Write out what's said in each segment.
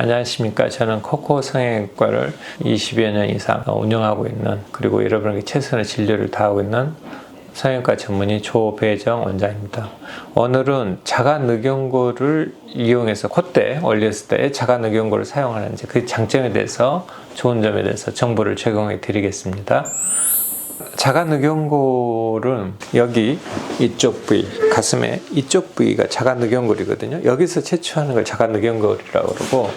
안녕하십니까. 저는 코코 성형외과를 20여 년 이상 운영하고 있는, 그리고 여러분에게 최선의 진료를 다하고 있는 성형외과 전문의 조배정 원장입니다. 오늘은 자가늑연고를 이용해서 콧대 올렸을 때 자가늑연고를 사용하는지 그 장점에 대해서, 좋은 점에 대해서 정보를 제공해 드리겠습니다. 자가늑연골은 여기 이쪽 부위, 가슴의 이쪽 부위가 자가늑연골이거든요. 여기서 채취하는 걸 자가늑연골이라고 그러고,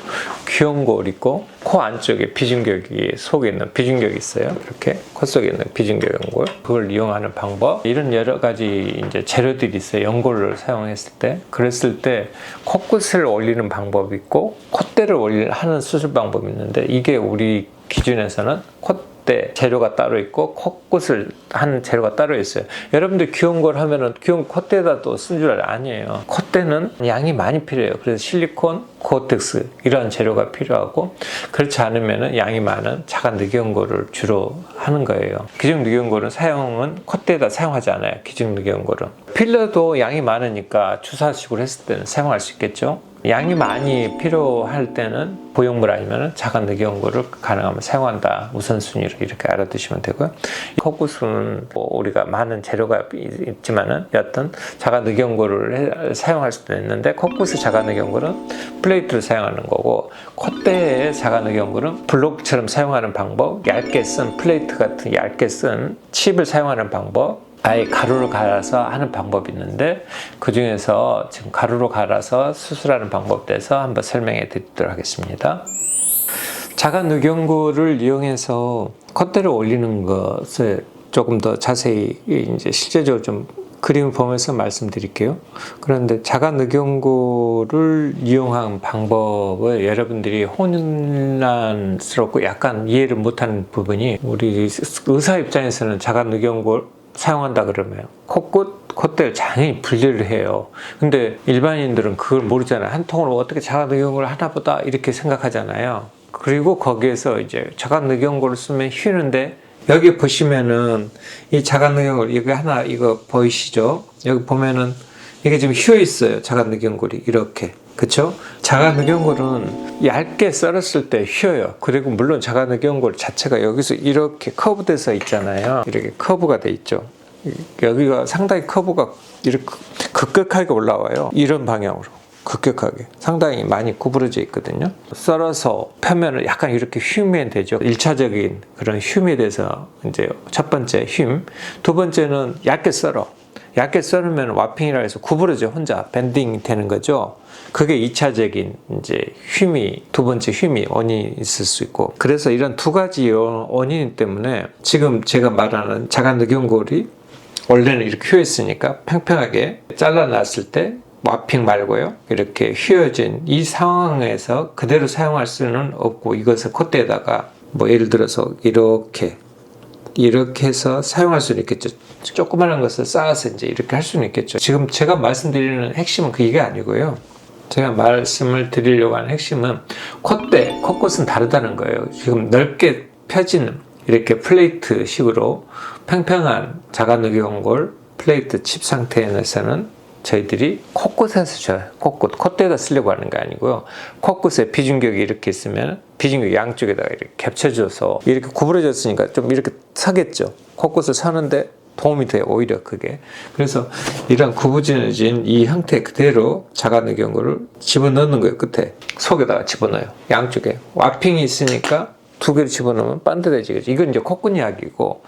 귀연골 있고, 코 안쪽에 비중격이, 속에 있는 비중격이 있어요. 이렇게 코 속에 있는 비중격연골, 그걸 이용하는 방법, 이런 여러 가지 이제 재료들이 있어요. 연골을 사용했을 때, 그랬을 때 코끝을 올리는 방법이 있고, 콧대를 하는 수술 방법이 있는데, 이게 우리 기준에서는 콧대 재료가 따로 있고 코끝을 하는 재료가 따로 있어요. 여러분들 귀연골 하면은 귀연 콧대에다 또 쓴 줄 아니에요. 콧대는 양이 많이 필요해요. 그래서 실리콘, 고어텍스 이런 재료가 필요하고, 그렇지 않으면은 양이 많은 자가늑연골을 주로 하는 거예요. 기중늑연골은 사용은 콧대에다 사용하지 않아요. 기중늑연골은 필러도 양이 많으니까 주사식으로 했을 때는 사용할 수 있겠죠. 양이 많이 필요할 때는 보형물 아니면 자가늑연골을 가능하면 사용한다. 우선순위로 이렇게 알아두시면 되고요. 코끝은 우리가 많은 재료가 있지만은 여하튼 자가늑연골을 사용할 수도 있는데, 코끝의 자가늑연골은 플레이트를 사용하는 거고, 콧대의 자가늑연골은 블록처럼 사용하는 방법, 얇게 쓴 플레이트 같은 얇게 쓴 칩을 사용하는 방법, 아예 가루로 갈아서 하는 방법이 있는데, 그 중에서 지금 가루로 갈아서 수술하는 방법에 대해서 한번 설명해 드리도록 하겠습니다. 자가늑연골을 이용해서 콧대를 올리는 것을 조금 더 자세히 이제 실제적으로 좀 그림을 보면서 말씀드릴게요. 그런데 자가늑연골을 이용한 방법을 여러분들이 혼란스럽고 약간 이해를 못하는 부분이, 우리 의사 입장에서는 자가늑연골 사용한다 그러면 코끝, 콧대를 당연히 분리를 해요. 근데 일반인들은 그걸 모르잖아요. 한 통으로 어떻게 자가늑연골을 하나 보다 이렇게 생각하잖아요. 그리고 거기에서 이제 자가늑연골을 쓰면 휘는데, 여기 보시면은 이 자가늑연골, 이거 하나, 이거 보이시죠? 여기 보면은 이게 지금 휘어 있어요. 자가늑연골이 이렇게. 그쵸? 자가늑연골은 얇게 썰었을 때 휘어요. 그리고 물론 자가늑연골 자체가 여기서 이렇게 커브돼서 있잖아요. 이렇게 커브가 돼 있죠. 여기가 상당히 커브가 이렇게 급격하게 올라와요. 이런 방향으로. 급격하게. 상당히 많이 구부러져 있거든요. 썰어서 표면을 약간 이렇게 휘면 되죠. 1차적인 그런 휨에 대해서 이제 첫 번째 휨. 두 번째는 얇게 썰어. 얇게 썰으면 와핑이라 해서 구부러져, 혼자 밴딩 되는 거죠. 그게 2차적인 이제 휨이, 두 번째 휨이 원인이 있을 수 있고, 그래서 이런 두 가지 원인 때문에 지금 제가 말하는 자가늑연골이 원래는 이렇게 휘어있으니까 평평하게 잘라놨을 때 와핑 말고요, 이렇게 휘어진 이 상황에서 그대로 사용할 수는 없고, 이것을 콧대에다가 뭐 예를 들어서 이렇게 해서 사용할 수는 있겠죠. 조그마한 것을 쌓아서 이제 이렇게 할 수는 있겠죠. 지금 제가 말씀드리는 핵심은 이게 아니고요. 제가 말씀을 드리려고 하는 핵심은 콧대, 코끝은 다르다는 거예요. 지금 넓게 펴진 이렇게 플레이트 식으로 평평한 자가늑연골 플레이트 칩 상태에서는 저희들이 코끝에서 줘요. 콧대에다 쓰려고 하는 게 아니고요. 코끝에 비중격이 이렇게 있으면 비중격 양쪽에다가 이렇게 겹쳐줘서, 이렇게 구부러졌으니까 좀 이렇게 서겠죠. 코끝을 서는데 도움이 돼요, 오히려 그게. 그래서 이런 구부러진 이 형태 그대로 자가늑연골을 집어넣는 거예요. 끝에 속에다가 집어넣어요. 양쪽에 와핑이 있으니까 두 개를 집어넣으면 반듯해지겠죠. 이건 이제 코끝 이야기고,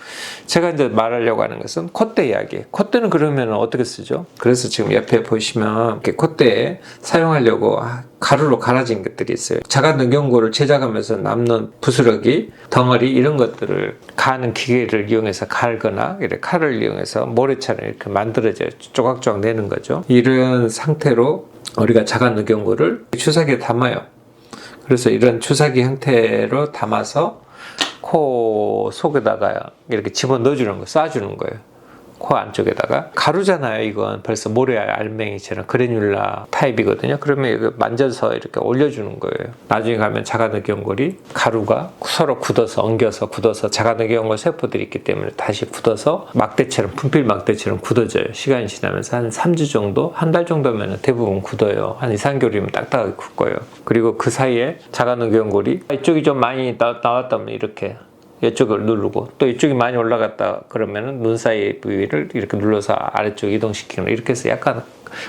제가 이제 말하려고 하는 것은 콧대 이야기. 콧대는 그러면 어떻게 쓰죠? 그래서 지금 옆에 보시면 이렇게 콧대에 사용하려고 가루로 갈아진 것들이 있어요. 자가늑연골을 제작하면서 남는 부스러기, 덩어리 이런 것들을 가는 기계를 이용해서 갈거나, 이렇게 칼을 이용해서 모래처럼 이렇게 만들어져요. 조각조각 내는 거죠. 이런 상태로 우리가 자가늑연골을 주사기에 담아요. 그래서 이런 주사기 형태로 담아서 코 속에다가 이렇게 집어넣어주는 거예요. 쏴주는 거예요. 코 안쪽에다가. 가루잖아요. 이건 벌써 모래 알맹이처럼 그래뉼라 타입이거든요. 그러면 이거 만져서 이렇게 올려주는 거예요. 나중에 가면 자가늑연골이 가루가 서로 엉겨서 자가늑연골 세포들이 있기 때문에 다시 굳어서 막대처럼, 분필 막대처럼 굳어져요. 시간이 지나면서 한 3주 정도, 한 달 정도면 대부분 굳어요. 한 2, 3개월이면 딱딱하게 굳고요. 그리고 그 사이에 자가늑연골이 이쪽이 좀 많이 나왔다면 이렇게 이쪽을 누르고, 또 이쪽이 많이 올라갔다 그러면은 눈 사이 부위를 이렇게 눌러서 아래쪽 이동시키는, 이렇게 해서 약간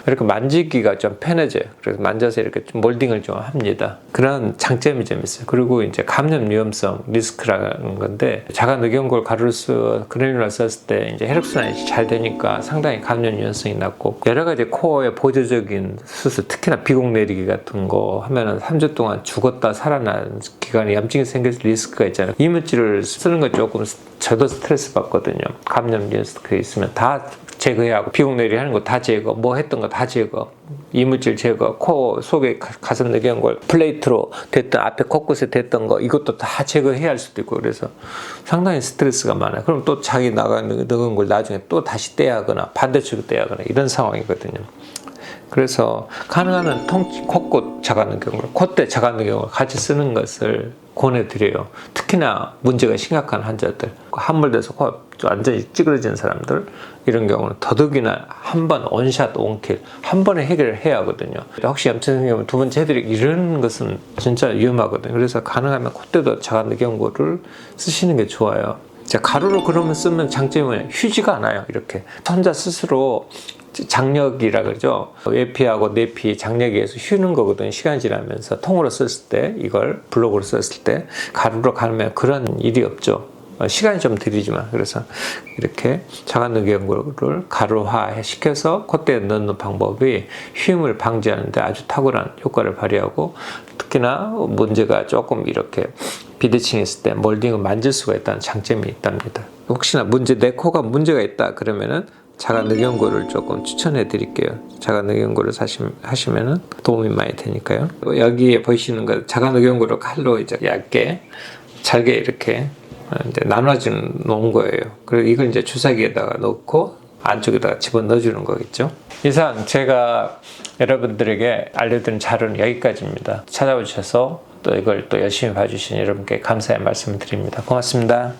그렇게 만지기가 좀 편해져요. 그래서 만져서 이렇게 좀 몰딩을 좀 합니다. 그런 장점이 좀 있어요. 그리고 이제 감염 위험성 리스크라는 건데, 자가늑연골 가루를 그래뉼라 썼을 때 이제 혈액순환이 잘 되니까 상당히 감염 위험성이 낮고, 여러 가지 코어의 보조적인 수술, 특히나 비공 내리기 같은 거 하면은 3주 동안 죽었다 살아난 기간에 염증이 생길 리스크가 있잖아요. 이물질을 쓰는 거 조금 저도 스트레스 받거든요. 감염 리스크 있으면 다 제거해야 하고, 비공 내리기 하는 거 다 제거, 뭐 했던 거 다 제거, 이물질 제거, 코 속에 가슴늑연골 플레이트로 됐던, 앞에 코끝에 됐던 거 이것도 다 제거해야 할 수도 있고, 그래서 상당히 스트레스가 많아요. 그럼 또 자기 나가는 걸 나중에 또 다시 떼야 하거나 반대쪽으로 떼야 하거나 이런 상황이거든요. 그래서 가능하면 콧꽃 자가늑연골, 콧대 자가늑연골 같이 쓰는 것을 권해드려요. 특히나 문제가 심각한 환자들, 함몰돼서 코 완전히 찌그러진 사람들, 이런 경우는 더더욱이나 한 번 원샷 원킬, 한 번에 해결을 해야 하거든요. 혹시 염증 생기면 두 번째 해드리기, 이런 것은 진짜 위험하거든요. 그래서 가능하면 콧대도 자가늑연골을 쓰시는 게 좋아요. 자, 가루로 그러면 쓰면 장점이 뭐냐, 휘지가 않아요. 이렇게 혼자 스스로 장력이라 그러죠. 외피하고 내피 장력에서 휘는 거거든요. 시간이 지나면서 통으로 썼을 때, 이걸 블록으로 썼을 때 가루로 가면 그런 일이 없죠. 시간이 좀 들이지만. 그래서 이렇게 자가늑연골을 가루화 시켜서 콧대에 넣는 방법이 휘임을 방지하는 데 아주 탁월한 효과를 발휘하고, 특히나 문제가 조금 이렇게 비대칭 했을 때 몰딩을 만질 수가 있다는 장점이 있답니다. 혹시나 내 코가 문제가 있다 그러면은 자가늑연골을 조금 추천해 드릴게요. 자가늑연골을 하시면은 도움이 많이 되니까요. 여기에 보시는 거 자가늑연골을 칼로 이제 얇게 잘게 이렇게 이제 나눠져 놓은 거예요. 그리고 이걸 이제 주사기에다가 넣고 안쪽에다가 집어넣어 주는 거겠죠. 이상 제가 여러분들에게 알려드린 자료는 여기까지입니다. 찾아와 주셔서 또 이걸 또 열심히 봐주신 여러분께 감사의 말씀을 드립니다. 고맙습니다.